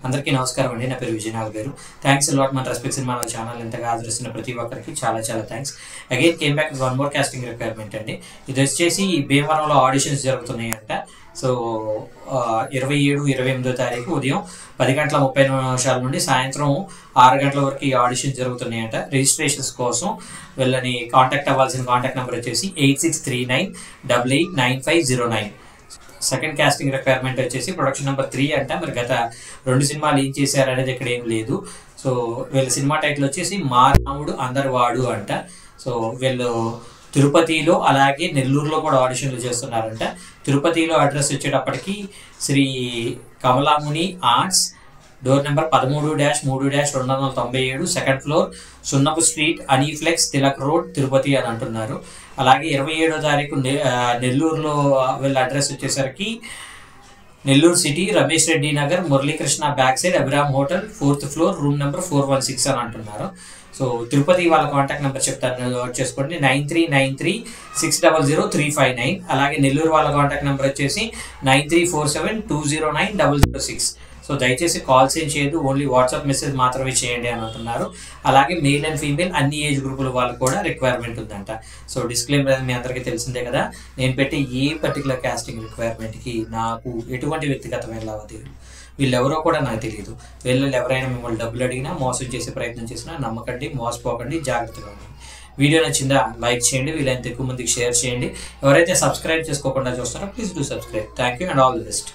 అందరికీ నమస్కారం అండి. నా పేరు విజయనాథ్ గారు. థ్యాంక్స్ అ లాట్ మన రెస్పెక్ట్ సినిమా ఛానల్ ఎంతగా ఆదరిస్తున్న ప్రతి ఒక్కరికి చాలా చాలా thanks. Again came back one more casting requirement అండి. ఇది వచ్చేసి భీమవరంలో ఆడిషన్స్ జరుగుతున్నాయి అంట. సో 27, 28వ తారీఖు ఉదయం 10:30 నుండి సాయంత్రం 6 గంటల వరకు ఈ ఆడిషన్స్ జరుగుతున్నాయంట. రిజిస్ట్రేషన్స్ కోసం వీళ్ళని కాంటాక్ట్ అవ్వాల్సిన కాంటాక్ట్ నెంబర్ వచ్చేసి 8639889509. సెకండ్ కాస్టింగ్ రిక్వైర్మెంట్ వచ్చేసి ప్రొడక్షన్ నెంబర్ 3 అంట. మరి గత 2 సినిమాలు ఏం చేశారు అనేది ఇక్కడ ఏం లేదు. సో వీళ్ళ సినిమా టైటిల్ వచ్చేసి మా రాముడు అందరివాడు అంట. సో వీళ్ళు తిరుపతిలో అలాగే నెల్లూరులో కూడా ఆడిషన్లు చేస్తున్నారంట. తిరుపతిలో అడ్రస్ వచ్చేటప్పటికి Shri Kamalamuni arts, door number 13-3-297, second floor, Sunnapu street, అనీఫ్లెక్స్, తిలక్ రోడ్, తిరుపతి అని అంటున్నారు. అలాగే 27వ తారీఖు నెల్లూరులో వీళ్ళ అడ్రస్ వచ్చేసరికి Nellore city, Ramesh Reddy Nagar, Muralikrishna back side, Abhiram hotel, 4th floor, room number 416 అని అంటున్నారు. సో తిరుపతి వాళ్ళ కాంటాక్ట్ నెంబర్ చెప్తాను, నోట్ చేసుకోండి. 9393600359. అలాగే నెల్లూరు వాళ్ళ కాంటాక్ట్ నెంబర్ వచ్చేసి 9347209006. సో దయచేసి కాల్స్ ఏం చేయదు, ఓన్లీ వాట్సాప్ మెసేజ్ మాత్రమే చేయండి అని అంటున్నారు. అలాగే మేల్ అండ్ ఫీమేల్ అన్ని ఏజ్ గ్రూపుల వాళ్ళు కూడా రిక్వైర్మెంట్ ఉందంట. సో డిస్క్లైమర్ మీ అందరికీ తెలిసిందే కదా, నేను పెట్టే ఏ పర్టికులర్ కాస్టింగ్ రిక్వైర్మెంట్కి నాకు ఎటువంటి వ్యక్తిగతమైన లావాదేవీలు వీళ్ళెవరో కూడా నాకు తెలియదు. వీళ్ళు ఎవరైనా మిమ్మల్ని డబ్బులు అడిగినా, మోసం చేసే ప్రయత్నం చేసినా నమ్మకండి, మోసపోకండి, జాగ్రత్తగా ఉండండి. వీడియో నచ్చిందా లైక్ చేయండి, వీళ్ళంత ఎక్కువ మందికి షేర్ చేయండి. ఎవరైతే సబ్స్క్రైబ్ చేసుకోకుండా చూస్తారో please do subscribe. Thank you and all the best.